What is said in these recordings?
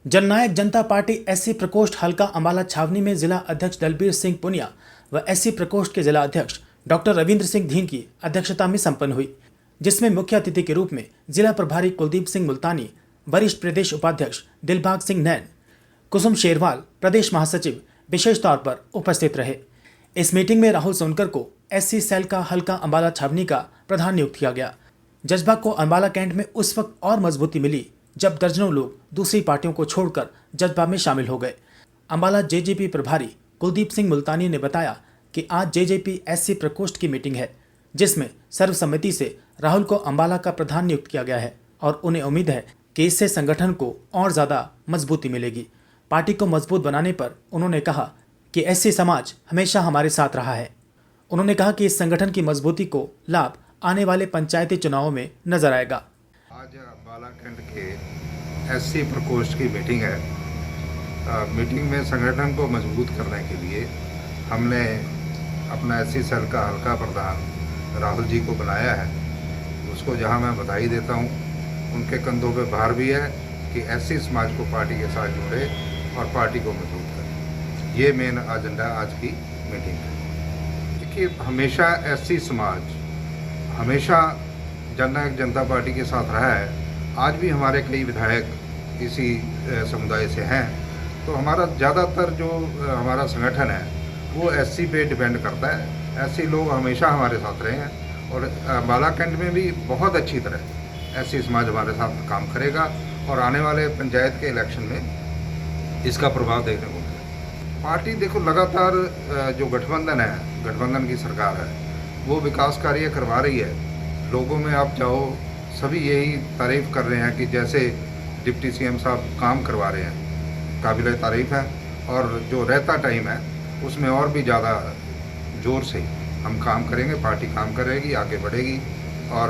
जननायक जनता party SC प्रकोष्ठ हल्का अंबाला छावनी में जिला अध्यक्ष दलबीर सिंह पुनिया व एससी प्रकोष्ठ के जिला अध्यक्ष डॉक्टर रविंद्र सिंह धीन की अध्यक्षता में संपन्न हुई, जिसमें मुख्य अतिथि के रूप में जिला प्रभारी कुलदीप सिंह मुल्तानी, वरिष्ठ प्रदेश उपाध्यक्ष दिलबाग सिंह नैन, कुसुम शेरवाल प्रदेश महासचिव विशेष तौर पर उपस्थित रहे। इस मीटिंग में राहुल सोनकर को एससी सेल का हल्का अंबाला छावनी का प्रधान नियुक्त किया गया। जज्बा को अंबाला कैंट में उस वक्त और मजबूती मिली जब दर्जनों लोग दूसरी पार्टियों को छोड़कर जज्बा में शामिल हो गए। अंबाला जेजेपी प्रभारी कुलदीप सिंह मुल्तानी ने बताया कि आज जेजेपी एससी प्रकोष्ठ की मीटिंग है, जिसमें सर्वसम्मति से राहुल को अंबाला का प्रधान नियुक्त किया गया है और उन्हें उम्मीद है कि इससे संगठन को और ज़्यादा मजबूती मिलेगी। पार्टी को मजबूत बनाने पर उन्होंने कहा कि एससी समाज हमेशा हमारे साथ रहा है। उन्होंने कहा कि इस संगठन की मजबूती को लाभ आने वाले पंचायती चुनावों में नजर आएगा। आज अंबाला कैंट के एससी प्रकोष्ठ की मीटिंग है। मीटिंग में संगठन को मजबूत करने के लिए हमने अपना एससी सेल का हल्का प्रधान राहुल जी को बनाया है। उसको जहां मैं बधाई देता हूं, उनके कंधों पे भार भी है कि एससी समाज को पार्टी के साथ जोड़े और पार्टी को मजबूत करे। ये मेन एजेंडा आज की मीटिंग है। देखिए, हमेशा एससी समाज हमेशा जननायक जनता पार्टी के साथ रहा है। आज भी हमारे कई विधायक इसी समुदाय से हैं। तो हमारा ज़्यादातर जो हमारा संगठन है वो एससी पे डिपेंड करता है। एससी लोग हमेशा हमारे साथ रहे हैं और अंबाला कैंट में भी बहुत अच्छी तरह एससी समाज हमारे साथ काम करेगा और आने वाले पंचायत के इलेक्शन में इसका प्रभाव देखने को मिलेगा। पार्टी देखो, लगातार जो गठबंधन की सरकार है वो विकास कार्य करवा रही है। लोगों में आप चाहो सभी यही तारीफ़ कर रहे हैं कि जैसे डिप्टी सीएम साहब काम करवा रहे हैं, काबिल तारीफ़ है। और जो रहता टाइम है उसमें और भी ज़्यादा ज़ोर से हम काम करेंगे, पार्टी काम करेगी, आगे बढ़ेगी और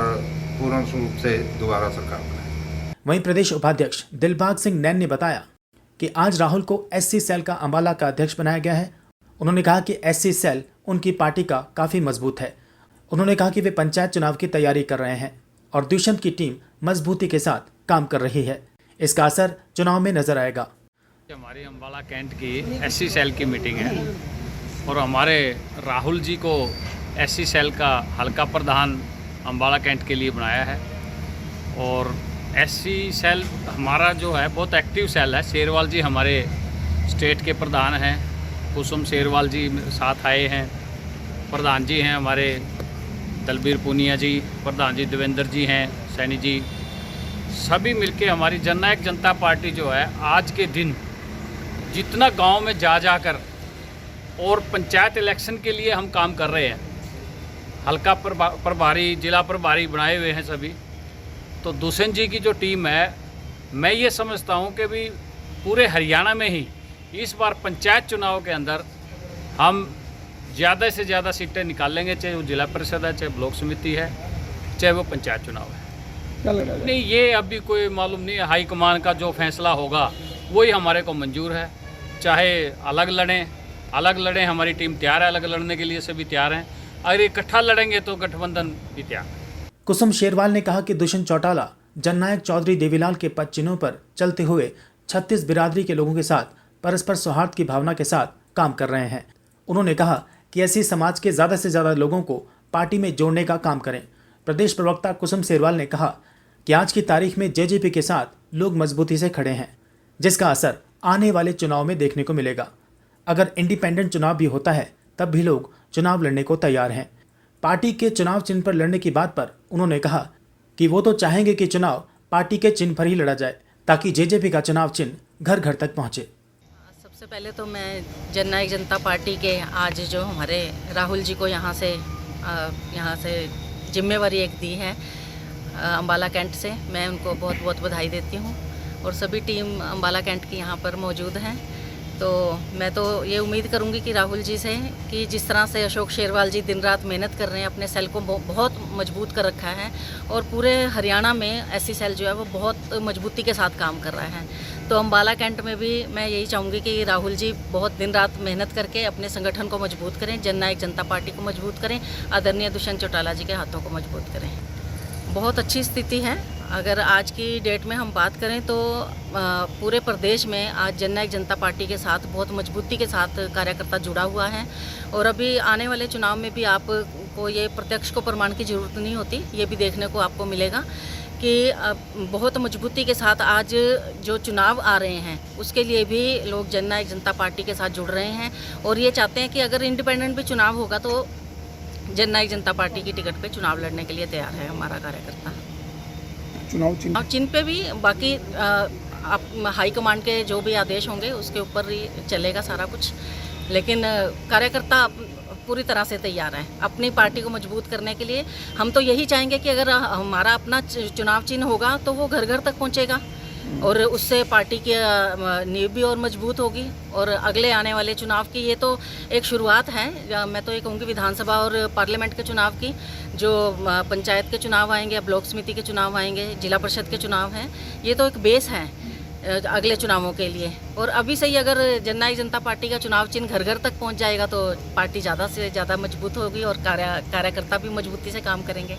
पूर्ण रूप से दोबारा सरकार बनाएगी। वहीं प्रदेश उपाध्यक्ष दिलबाग सिंह नैन ने बताया कि आज राहुल को एससी सेल का अंबाला का अध्यक्ष बनाया गया है। उन्होंने कहा कि एससी सेल उनकी पार्टी का काफ़ी मजबूत है। उन्होंने कहा कि वे पंचायत चुनाव की तैयारी कर रहे हैं और दुष्यंत की टीम मजबूती के साथ काम कर रही है। इसका असर चुनाव में नजर आएगा। हमारी अंबाला कैंट की एससी सेल की मीटिंग है और हमारे राहुल जी को एससी सेल का हल्का प्रधान अंबाला कैंट के लिए बनाया है। और एससी सेल हमारा जो है बहुत एक्टिव सेल है। शेरवाल जी हमारे स्टेट के प्रधान हैं, कुसुम शेरवाल जी साथ आए हैं, प्रधान जी हैं हमारे दलबीर पुनिया जी, प्रधान जी देवेंद्र जी हैं, सैनी जी, सभी मिलके हमारी जननायक जनता पार्टी जो है आज के दिन जितना गांव में जा कर और पंचायत इलेक्शन के लिए हम काम कर रहे हैं। हल्का प्रभारी, जिला प्रभारी बनाए हुए हैं सभी। तो दुष्यंत जी की जो टीम है, मैं ये समझता हूँ कि भी पूरे हरियाणा में ही इस बार पंचायत चुनाव के अंदर हम ज़्यादा से ज़्यादा सीटें निकाल लेंगे, चाहे वो जिला परिषद है, चाहे ब्लॉक समिति है, चाहे वो पंचायत चुनाव है। नहीं, ये अभी कोई मालूम नहीं है। हाईकमान का जो फैसला होगा वही हमारे को मंजूर है। चाहे अलग लड़ें, हमारी टीम तैयार है, अलग लड़ने के लिए सभी तैयार हैं। अगर इकट्ठा लड़ेंगे तो गठबंधन भी तैयार है। कुसुम शेरवाल ने कहा कि दुष्यंत चौटाला जननायक चौधरी देवीलाल के पद चिन्हों पर चलते हुए 36 बिरादरी के लोगों के साथ परस्पर सौहार्द की भावना के साथ काम कर रहे हैं। उन्होंने कहा कि ऐसी समाज के ज़्यादा से ज़्यादा लोगों को पार्टी में जोड़ने का काम करें। प्रदेश प्रवक्ता कुसुम शेरवाल ने कहा कि आज की तारीख में जेजेपी के साथ लोग मजबूती से खड़े हैं, जिसका असर आने वाले चुनाव में देखने को मिलेगा। अगर इंडिपेंडेंट चुनाव भी होता है तब भी लोग चुनाव लड़ने को तैयार हैं। पार्टी के चुनाव चिन्ह पर लड़ने की बात पर उन्होंने कहा कि वो तो चाहेंगे कि चुनाव पार्टी के चिन्ह पर ही लड़ा जाए ताकि जेजेपी का चुनाव चिन्ह घर घर तक पहुँचे। सबसे पहले तो मैं जननायक जनता पार्टी के आज जो हमारे राहुल जी को यहाँ से जिम्मेवारी एक दी है अंबाला कैंट से, मैं उनको बहुत बहुत बधाई देती हूँ। और सभी टीम अंबाला कैंट की यहाँ पर मौजूद हैं। तो मैं तो ये उम्मीद करूँगी कि राहुल जी से कि जिस तरह से अशोक शेरवाल जी दिन रात मेहनत कर रहे हैं, अपने सेल को बहुत मजबूत कर रखा है और पूरे हरियाणा में एससी सेल जो है वो बहुत मजबूती के साथ काम कर रहा है। तो अंबाला कैंट में भी मैं यही चाहूँगी कि राहुल जी बहुत दिन रात मेहनत करके अपने संगठन को मजबूत करें, जननायक जनता पार्टी को मजबूत करें, आदरणीय दुष्यंत चौटाला जी के हाथों को मजबूत करें। बहुत अच्छी स्थिति है। अगर आज की डेट में हम बात करें तो पूरे प्रदेश में आज जननायक जनता पार्टी के साथ बहुत मजबूती के साथ कार्यकर्ता जुड़ा हुआ है और अभी आने वाले चुनाव में भी आपको ये प्रत्यक्ष को प्रमाण की ज़रूरत नहीं होती, ये भी देखने को आपको मिलेगा कि बहुत मजबूती के साथ आज जो चुनाव आ रहे हैं उसके लिए भी लोग जननायक जनता पार्टी के साथ जुड़ रहे हैं और ये चाहते हैं कि अगर इंडिपेंडेंट भी चुनाव होगा तो जननायक जनता पार्टी की टिकट पे चुनाव लड़ने के लिए तैयार है हमारा कार्यकर्ता। चुनाव चिन्ह और चिन्ह पे भी बाकी हाईकमांड के जो भी आदेश होंगे उसके ऊपर ही चलेगा सारा कुछ, लेकिन कार्यकर्ता पूरी तरह से तैयार है अपनी पार्टी को मजबूत करने के लिए। हम तो यही चाहेंगे कि अगर हमारा अपना चुनाव चिन्ह होगा तो वो घर घर तक पहुंचेगा और उससे पार्टी की नींव भी और मजबूत होगी और अगले आने वाले चुनाव की ये तो एक शुरुआत है। मैं तो ये कहूँगी विधानसभा और पार्लियामेंट के चुनाव की, जो पंचायत के चुनाव आएंगे, ब्लॉक समिति के चुनाव आएंगे, जिला परिषद के चुनाव हैं, ये तो एक बेस है अगले चुनावों के लिए। और अभी से ही अगर जननायक जनता पार्टी का चुनाव चिन्ह घर घर तक पहुंच जाएगा तो पार्टी ज़्यादा से ज़्यादा मजबूत होगी और कार्यकर्ता भी मजबूती से काम करेंगे।